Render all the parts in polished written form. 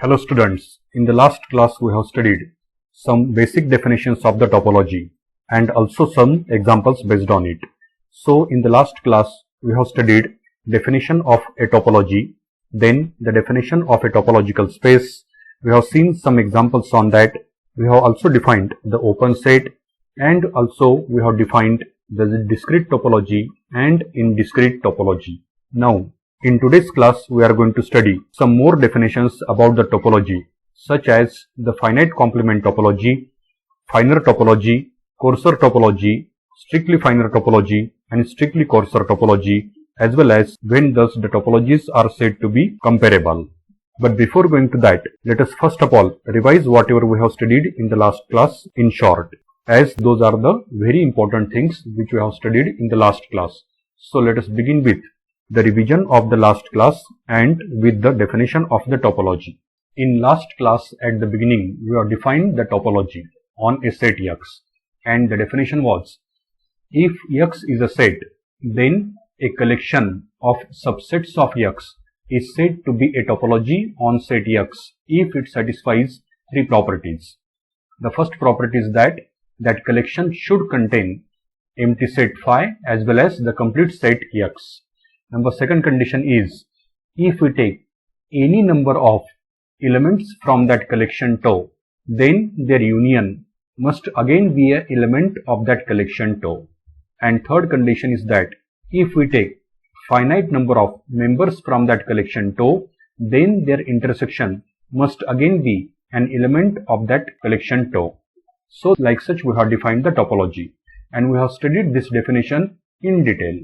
Hello students, in the last class we have studied some basic definitions of the topology and also some examples based on it. So in the last class we have studied definition of a topology, then the definition of a topological space. We have seen some examples on that. We have also defined the open set and also we have defined the discrete topology and indiscrete topology. Now in today's class, we are going to study some more definitions about the topology, such as the finite complement topology, finer topology, coarser topology, strictly finer topology, and strictly coarser topology, as well as when thus the topologies are said to be comparable. But before going to that, let us first of all revise whatever we have studied in the last class in short, as those are the very important things which we have studied in the last class. So let us begin with the revision of the last class and with the definition of the topology. In last class at the beginning we have defined the topology on a set X, and the definition was, if X is a set, then a collection of subsets of X is said to be a topology on set X if it satisfies three properties. The first property is that collection should contain empty set phi as well as the complete set X. Number second condition is, if we take any number of elements from that collection tau, then their union must again be an element of that collection tau. And third condition is that if we take finite number of members from that collection tau, then their intersection must again be an element of that collection tau. So like such we have defined the topology, and we have studied this definition in detail.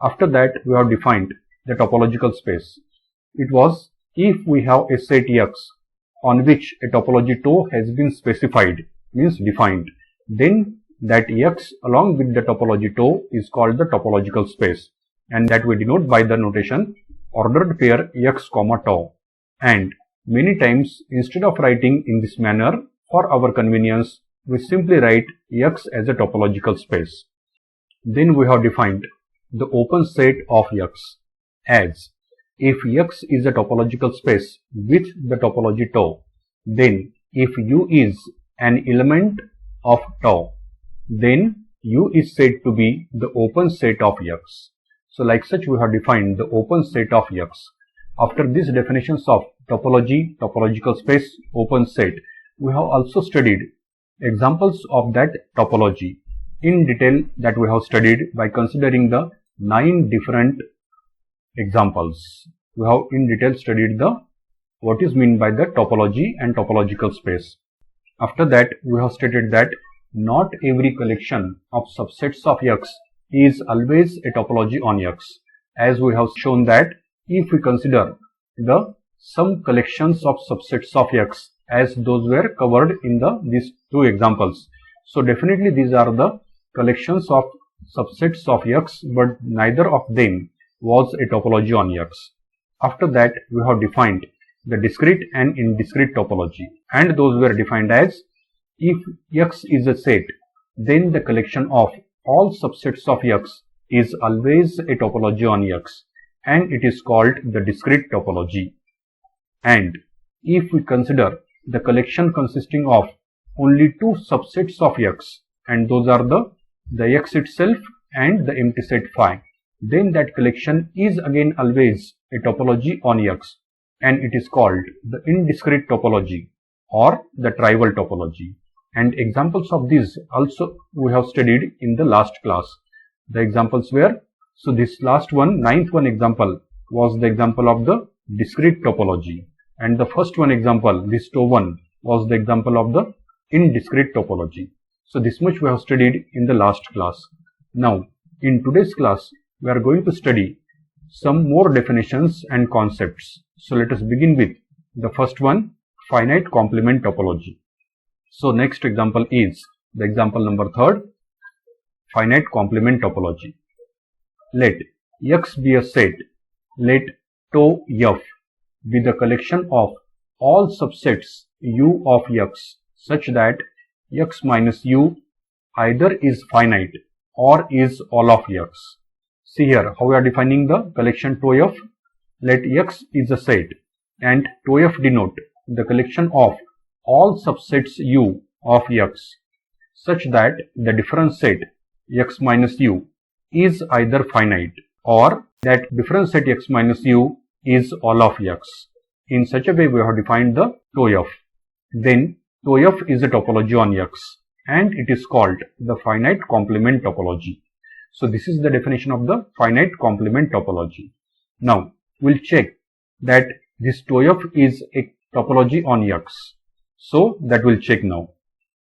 After that, we have defined the topological space. It was, if we have a set X on which a topology tau has been specified, means defined, then that X along with the topology tau is called the topological space, and that we denote by the notation ordered pair X comma tau. And many times, instead of writing in this manner, for our convenience, we simply write X as a topological space. Then we have defined the open set of X as, if X is a topological space with the topology tau, then if U is an element of tau, then U is said to be the open set of X. So like such we have defined the open set of X. After these definitions of topology, topological space, open set, we have also studied examples of that topology in detail, that we have studied by considering the 9 different examples. We have in detail studied what is meant by the topology and topological space. After that, we have stated that not every collection of subsets of X is always a topology on X, as we have shown that if we consider some collections of subsets of X as those were covered in these two examples. So definitely these are the collections of subsets of X, but neither of them was a topology on X. After that, we have defined the discrete and indiscrete topology, and those were defined as, if X is a set, then the collection of all subsets of X is always a topology on X, and it is called the discrete topology. And if we consider the collection consisting of only two subsets of X, and those are the X itself and the empty set phi, then that collection is again always a topology on X, and it is called the indiscrete topology or the trivial topology. And examples of these also we have studied in the last class. The examples were, so this last one, 9th one example was the example of the discrete topology, and the first one example, this tau one, was the example of the indiscrete topology. So this much we have studied in the last class. Now in today's class we are going to study some more definitions and concepts. So let us begin with the first one, finite complement topology. So next example is the example number 3rd, finite complement topology. Let X be a set, let tau F be the collection of all subsets U of X such that X minus U either is finite or is all of X. See here how we are defining the collection tau F. Let X is a set and tau F denote the collection of all subsets U of X such that the difference set X minus U is either finite or that difference set X minus U is all of X. In such a way we have defined the TOEF. Then TOEF is a topology on X and it is called the finite complement topology. So this is the definition of the finite complement topology. Now we'll check that this TOEF is a topology on X. So that we'll check now.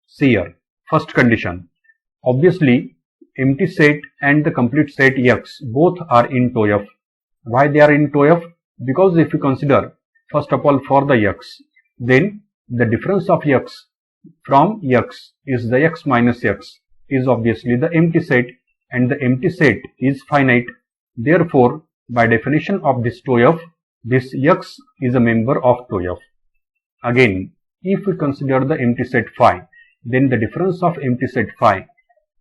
See here, first condition. Obviously empty set and the complete set X both are in TOEF. Why they are in TOEF? Because if you consider first of all for the X, then the difference of X from X is the X minus X is obviously the empty set, and the empty set is finite. Therefore, by definition of this TOEF, this X is a member of TOEF. Again, if we consider the empty set phi, then the difference of empty set phi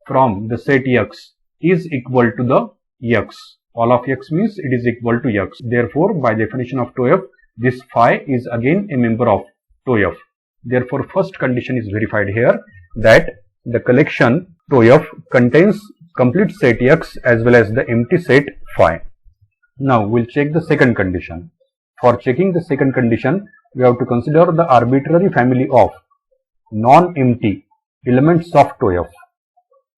from the set X is equal to the X. All of X means it is equal to X. Therefore, by definition of TOEF, this phi is again a member of TOEF. Therefore, first condition is verified here that the collection TOEF contains complete set X as well as the empty set phi. Now, we'll check the second condition. For checking the second condition, we have to consider the arbitrary family of non-empty elements of TOEF.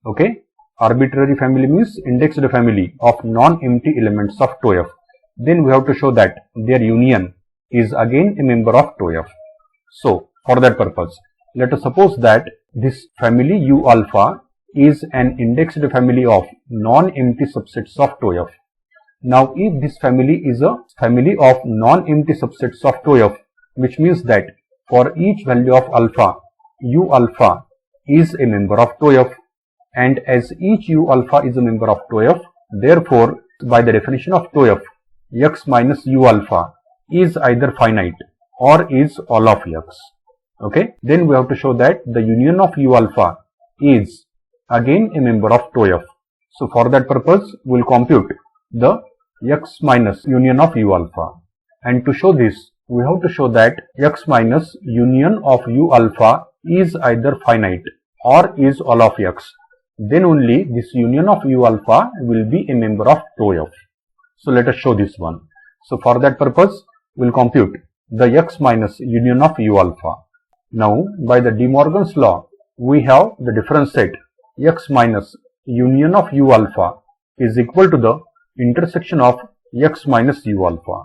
Okay, arbitrary family means indexed family of non-empty elements of TOEF. Then we have to show that their union is again a member of TOEF. So, for that purpose, let us suppose that this family U alpha is an indexed family of non-empty subsets of TOEF. Now, if this family is a family of non-empty subsets of TOEF, which means that for each value of alpha, U alpha is a member of TOEF, and as each U alpha is a member of TOEF, therefore, by the definition of TOEF, X minus U alpha is either finite or is all of X. Okay, then we have to show that the union of U alpha is again a member of TOEF. So for that purpose, we will compute the X minus union of U alpha. And to show this, we have to show that X minus union of U alpha is either finite or is all of X. Then only this union of U alpha will be a member of TOEF. So let us show this one. So for that purpose, we will compute the X minus union of U alpha. Now, by the De Morgan's law, we have the difference set X minus union of U alpha is equal to the intersection of X minus U alpha.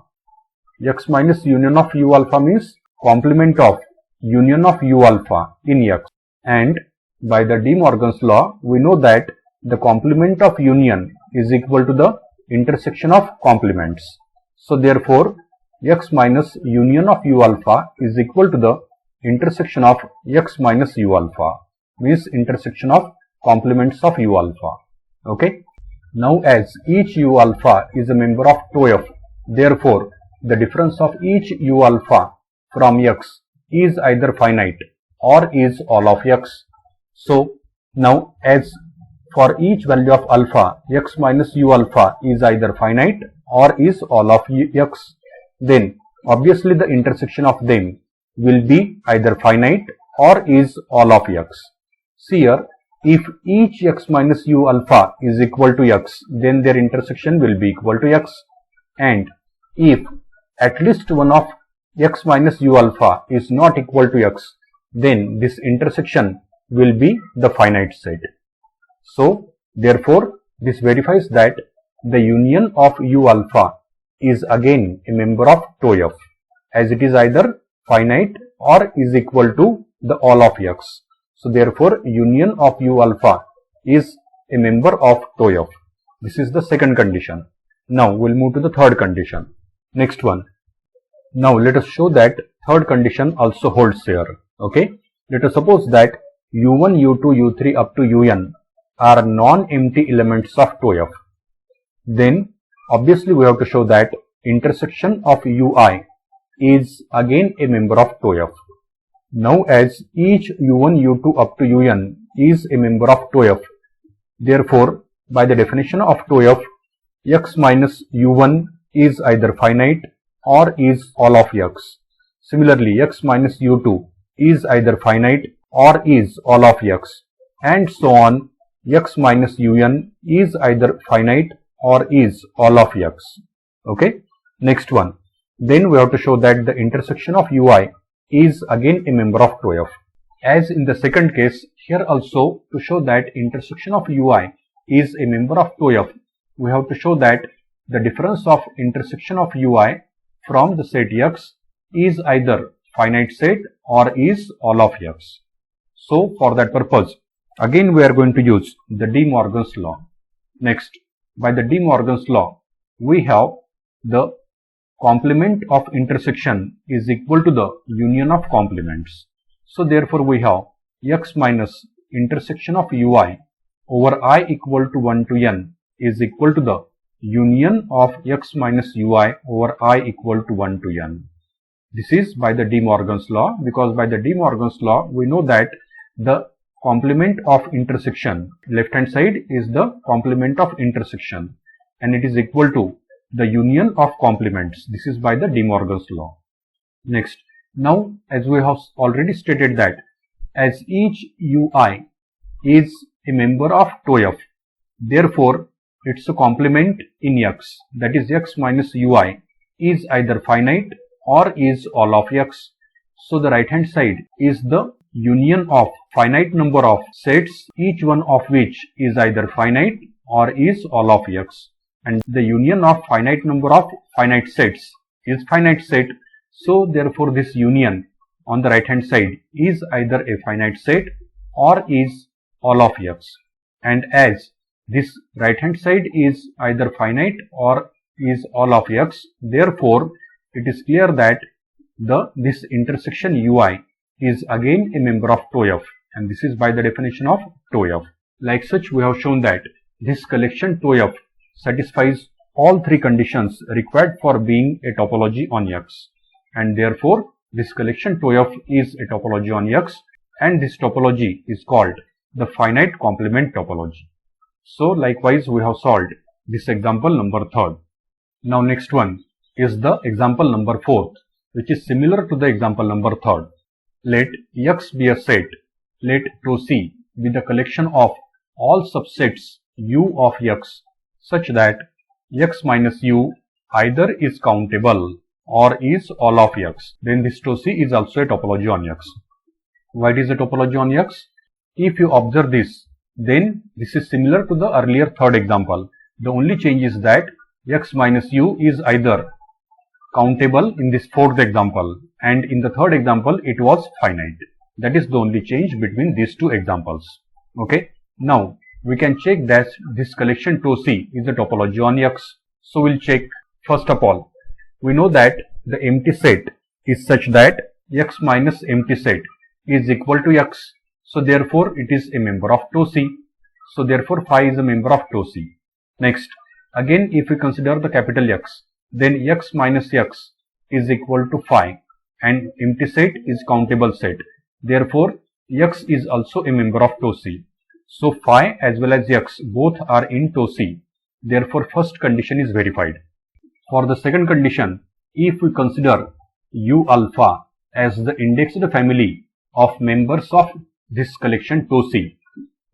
X minus union of U alpha means complement of union of U alpha in X. And by the De Morgan's law, we know that the complement of union is equal to the intersection of complements. So therefore, X minus union of U alpha is equal to the intersection of X minus U alpha, means intersection of complements of U alpha. Okay. Now, as each U alpha is a member of TOEF, therefore, the difference of each U alpha from X is either finite or is all of X. So, now as for each value of alpha, X minus U alpha is either finite or is all of X, then obviously the intersection of them will be either finite or is all of X. See here, if each X minus U alpha is equal to X, then their intersection will be equal to X. And if at least one of X minus U alpha is not equal to X, then this intersection will be the finite set. So, therefore, this verifies that the union of U alpha is again a member of TOEF, as it is either finite or is equal to the all of X. So therefore, union of U alpha is a member of TOEF. This is the second condition. Now we'll move to the third condition. Next one. Now let us show that third condition also holds here. Okay. Let us suppose that U1, U2, U3 up to Un are non-empty elements of TOEF. Then obviously we have to show that intersection of Ui is again a member of TOEF. Now as each U1, U2 up to Un is a member of TOEF, therefore by the definition of TOEF, X minus U1 is either finite or is all of X. Similarly, x minus u2 is either finite or is all of x, and so on. X minus un is either finite or is all of x. Okay. Next one. Then we have to show that the intersection of ui is again a member of 2f. As in the second case, here also to show that intersection of ui is a member of 2f, we have to show that the difference of intersection of ui from the set x is either finite set or is all of x. So for that purpose, again we are going to use the De Morgan's law. Next, by the De Morgan's law, we have the complement of intersection is equal to the union of complements. So therefore we have x minus intersection of ui over I equal to 1 to n is equal to the union of x minus ui over I equal to 1 to n. This is by the De Morgan's law, because by the De Morgan's law we know that the complement of intersection, left hand side is the complement of intersection, and it is equal to the union of complements. This is by the De Morgan's law. Next, now as we have already stated that as each ui is a member of 2f, therefore its complement in x, that is x minus ui, is either finite or is all of x. So the right hand side is the union of finite number of sets, each one of which is either finite or is all of x, and the union of finite number of finite sets is finite set. So therefore this union on the right hand side is either a finite set or is all of x, and as this right hand side is either finite or is all of x, therefore it is clear that this intersection ui is again a member of 2f, and this is by the definition of 2f. Like such, we have shown that this collection 2f satisfies all three conditions required for being a topology on x, and therefore this collection 2f is a topology on x, and this topology is called the finite complement topology. So likewise we have solved this example number 3rd. Now next one is the example number 4th, which is similar to the example number 3rd. Let x be a set, let 2C be the collection of all subsets u of x such that x minus u either is countable or is all of x. Then this 2C is also a topology on x. Why it is a topology on x? If you observe this, then this is similar to the earlier 3rd example. The only change is that x minus u is either countable in this 4th example, and in the 3rd example it was finite. That is the only change between these two examples. Okay. Now we can check that this collection 2C is a topology on x. So we'll check. First of all, we know that the empty set is such that x minus empty set is equal to x. So therefore it is a member of 2C. So therefore phi is a member of 2C. Next, again if we consider the capital X, then x minus x is equal to phi, and empty set is countable set. Therefore x is also a member of 2C. So phi as well as x both are in 2C. Therefore first condition is verified. For the second condition, if we consider u alpha as the indexed family of members of this collection 2C,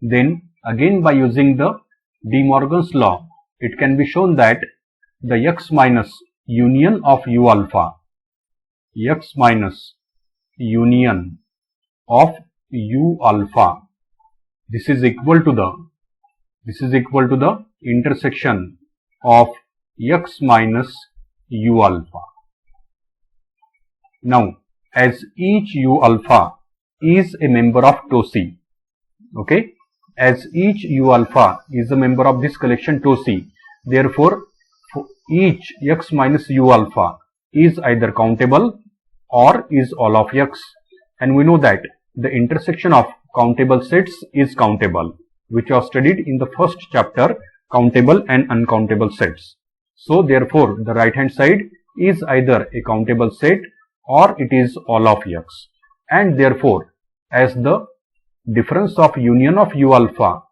then again by using the De Morgan's law, it can be shown that the x minus union of u alpha, x minus union of u alpha, this is equal to the intersection of x minus u alpha. Now as each u alpha is a member of 2C, okay, as each u alpha is a member of this collection 2C, therefore each x minus u alpha is either countable or is all of x, and we know that the intersection of countable sets is countable, which was studied in the first chapter, countable and uncountable sets. So therefore the right hand side is either a countable set or it is all of x, and therefore as the difference of union of u alpha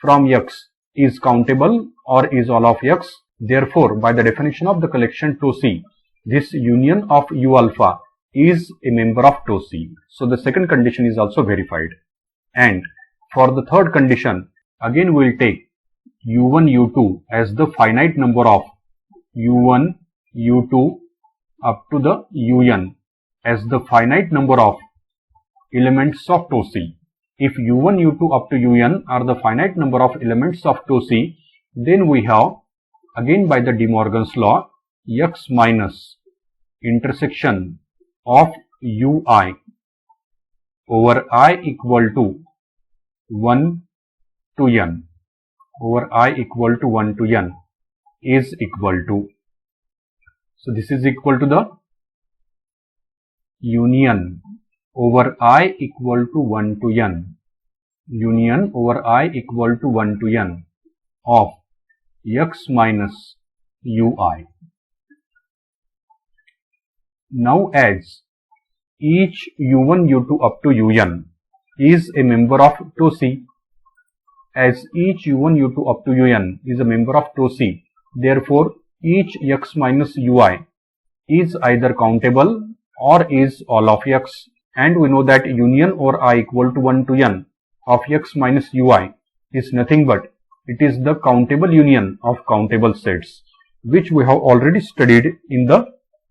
from x is countable or is all of x, therefore by the definition of the collection 2C, this union of u alpha is a member of tau C. So the second condition is also verified. And for the third condition, again we will take U1, U2 as the finite number of U1, U2 up to the UN as the finite number of elements of tau C. If U1, U2 up to UN are the finite number of elements of tau C, then we have, again by the De Morgan's law, X minus intersection of Ui over I equal to 1 to N over I equal to 1 to N is equal to, so this is equal to the union over I equal to 1 to N, union over I equal to 1 to N of X minus Ui. Now as each U1, U2 up to UN is a member of tau C, as each U1, U2 up to UN is a member of tau C, therefore each X minus Ui is either countable or is all of X, and we know that union over I equal to 1 to N of X minus Ui is nothing but it is the countable union of countable sets, which we have already studied in the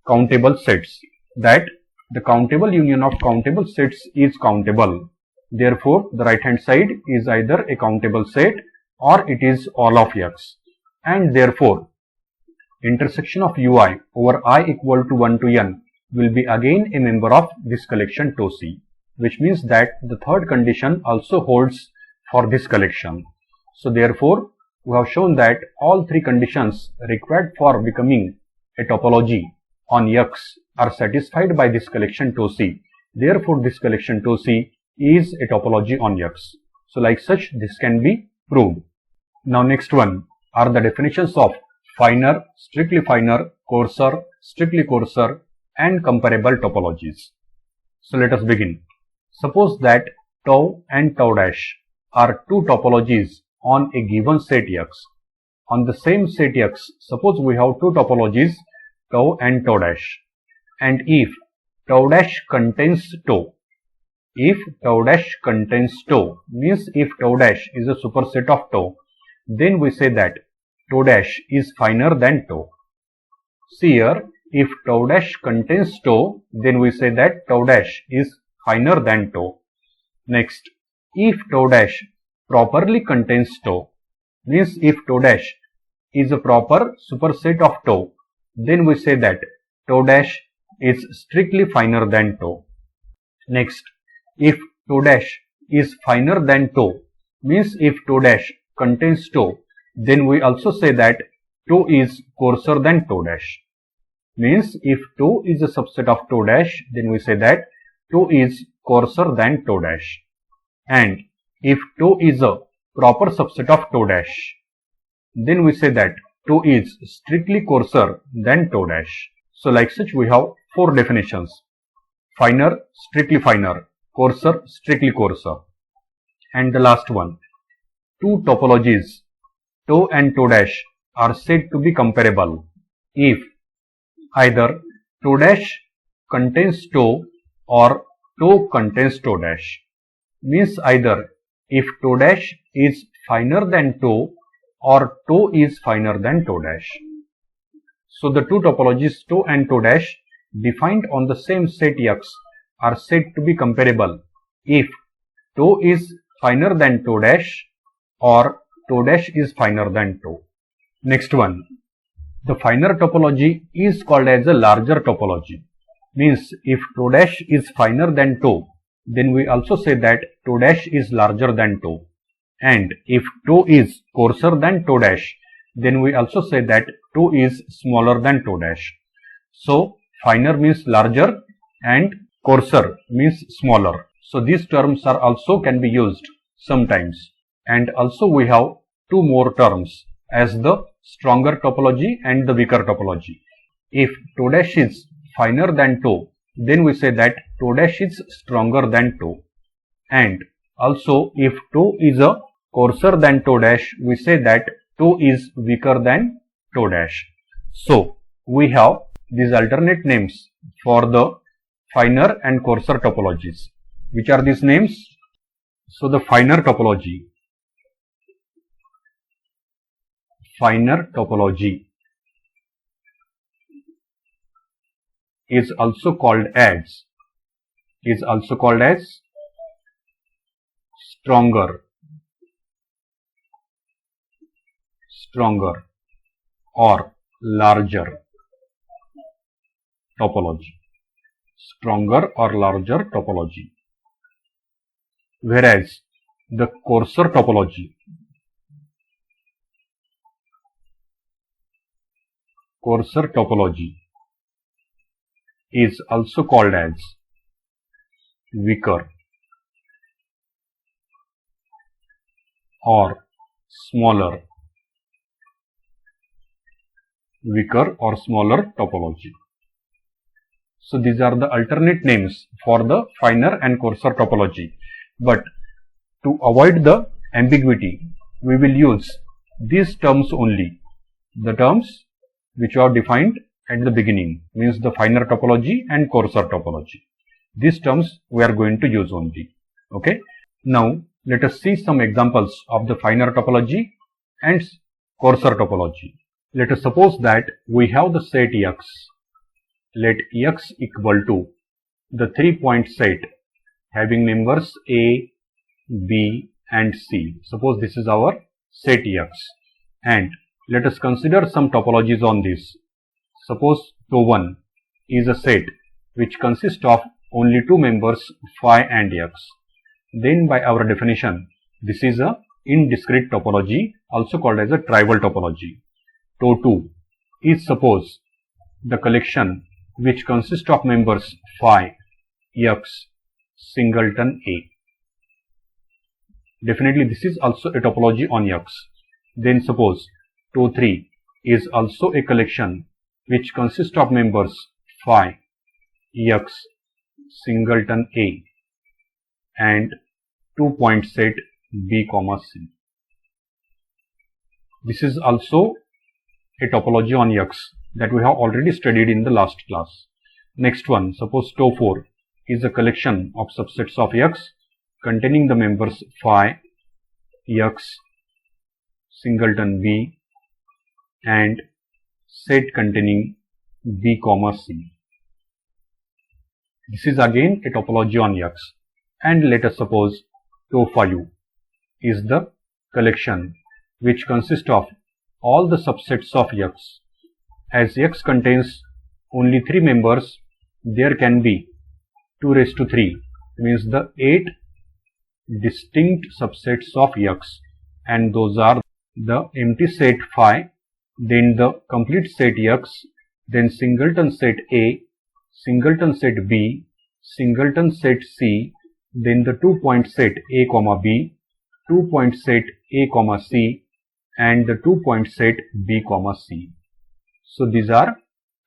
countable sets, that the countable union of countable sets is countable. Therefore, the right hand side is either a countable set or it is all of X, and therefore intersection of Ui over I equal to 1 to N will be again a member of this collection tau C, which means that the third condition also holds for this collection. So therefore, we have shown that all three conditions required for becoming a topology on X are satisfied by this collection tau C. Therefore, this collection tau C is a topology on X. So like such, this can be proved. Now next one are the definitions of finer, strictly finer, coarser, strictly coarser and comparable topologies. So let us begin. Suppose that tau and tau dash are two topologies on a given set X. On the same set X, suppose we have two topologies tau and tau dash, and if tau dash contains tau, if tau dash contains tau means if tau dash is a superset of tau, then we say that tau dash is finer than tau. See here, if tau dash contains tau, then we say that tau dash is finer than tau. Next, if tau dash properly contains tau, means if tau dash is a proper superset of tau, then we say that tau dash is strictly finer than tau. Next, if tau dash is finer than tau, means if tau dash contains tau, then we also say that tau is coarser than tau dash. Means if tau is a subset of tau dash, then we say that tau is coarser than tau dash. And if tau is a proper subset of tau dash, then we say that tau is strictly coarser than tau dash. So like such, we have four definitions: finer, strictly finer, coarser, strictly coarser. And the last one, two topologies tau and tau dash are said to be comparable if either tau dash contains tau or tau contains tau dash. Means either if tau dash is finer than tau or tau is finer than tau dash. So the two topologies tau and tau dash defined on the same set X are said to be comparable if tau is finer than tau dash or tau dash is finer than tau. Next one, the finer topology is called as a larger topology. Means if tau dash is finer than tau, then we also say that tau dash is larger than tau. And if tau is coarser than tau dash, then we also say that tau is smaller than tau dash. So finer means larger and coarser means smaller. So these terms are also can be used sometimes. And also we have two more terms as the stronger topology and the weaker topology. If tau dash is finer than tau, then we say that tau dash is stronger than tau. And also if tau is a coarser than tau dash, we say that tau is weaker than tau dash. So we have these alternate names for the finer and coarser topologies. Which are these names? So the finer topology is also called as stronger or larger topology. Whereas the coarser topology is also called as weaker or smaller topology. So these are the alternate names for the finer and coarser topology. But to avoid the ambiguity, we will use these terms only. The terms which are defined at the beginning, means the finer topology and coarser topology. These terms we are going to use only. Okay. Now let us see some examples of the finer topology and coarser topology. Let us suppose that we have the set X. Let X equal to the 3-point set having members A, B and C. Suppose this is our set X, and let us consider some topologies on this. Suppose TOE1 is a set which consists of only two members phi and X. Then by our definition, this is a indiscrete topology, also called as a trivial topology. TOE2 is suppose the collection which consists of members phi, X, singleton A. Definitely this is also a topology on X. Then suppose TOE3 is also a collection which consists of members phi, X, singleton A and 2-point set B, C. This is also a topology on X that we have already studied in the last class. Next one, suppose TOE4 is a collection of subsets of X containing the members phi, X, singleton B and set containing B, C. This is again a topology on X. And let us suppose TOE5 is the collection which consists of all the subsets of X. As X contains only 3 members, there can be 2 raised to 3, means the 8 distinct subsets of X, and those are the empty set phi, then the complete set X, then singleton set A, singleton set B, singleton set C, then the 2-point set A, B, 2-point set A, C and the 2-point set B, C. So these are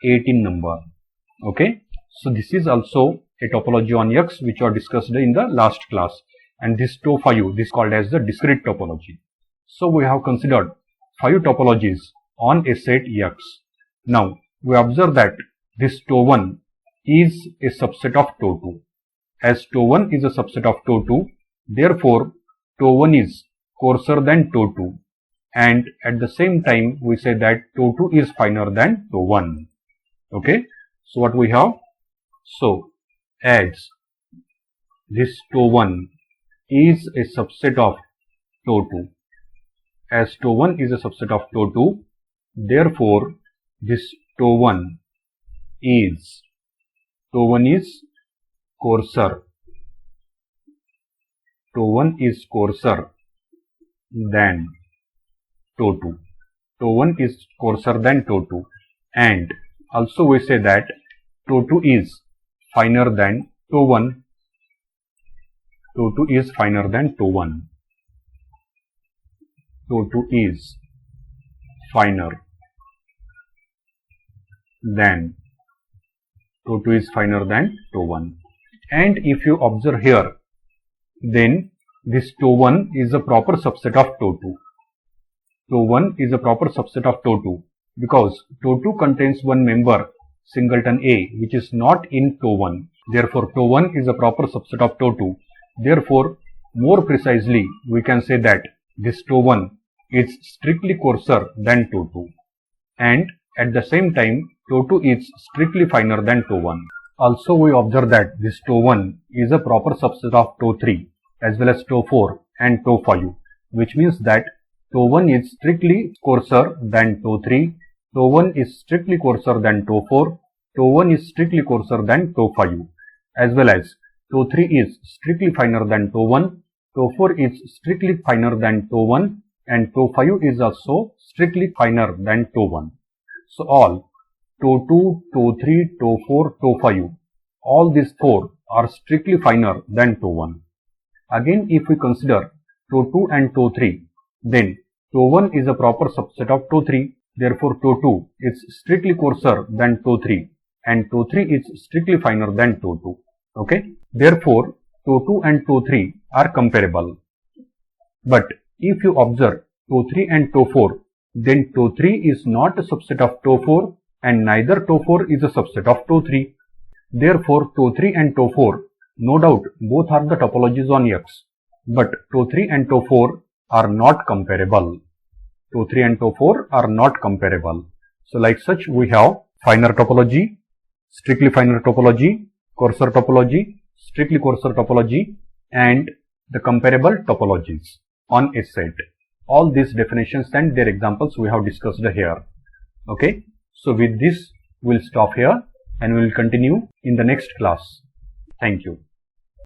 18 number. Okay. So this is also a topology on X which are discussed in the last class, and this TOE5 this is called as the discrete topology. So we have considered 5 topologies on a set X. Now we observe that this TOE1 is a subset of TOE2. As TOE1 is a subset of TOE2, therefore TOE1 is coarser than TOE2, and at the same time we say that TOE2 is finer than TOE1. Okay. So what we have? So as this TOE1 is a subset of TOE2, as TOE1 is a subset of TOE2, therefore this TOE1 is coarser. TOE1 is coarser than TOE2. TOE1 is coarser than TOE2, and also we say that TOE2 is finer than TOE1. TOE2 is finer than TOE1. TOE2 is finer than TOE1. And if you observe here, then this TOE1 is a proper subset of TOE2. TOE1 is a proper subset of TOE2 because TOE2 contains one member singleton A which is not in TOE1. Therefore, tau1 is a proper subset of tau2. Therefore, more precisely, we can say that this tau1 is strictly coarser than tau2, and at the same time, tau2 is strictly finer than tau1. Also, we observe that this tau1 is a proper subset of tau3 as well as tau4 and tau5, which means that tau1 is strictly coarser than tau3, tau1 is strictly coarser than tau4, tau1 is strictly coarser than tau5, as well as tau3 is strictly finer than tau1, tau4 is strictly finer than tau1, and tau5 is also strictly finer than tau1. So all tau2, tau3, tau4, tau5, all these four are strictly finer than tau1. Again, if we consider tau2 and tau3, then tau1 is a proper subset of tau3. Therefore, tau2 is strictly coarser than tau3, and tau3 is strictly finer than tau2. Okay. Therefore, tau2 and tau3 are comparable. But if you observe tau3 and tau4, then tau3 is not a subset of tau4, and neither tau4 is a subset of tau3. Therefore, tau3 and tau4, no doubt both are the topologies on X, but tau3 and tau4 are not comparable. Tau3 and tau4 are not comparable. So like such, we have finer topology, strictly finer topology, coarser topology, strictly coarser topology, and the comparable topologies on a set. All these definitions and their examples we have discussed here. Okay. So with this, we'll stop here and we will continue in the next class. Thank you.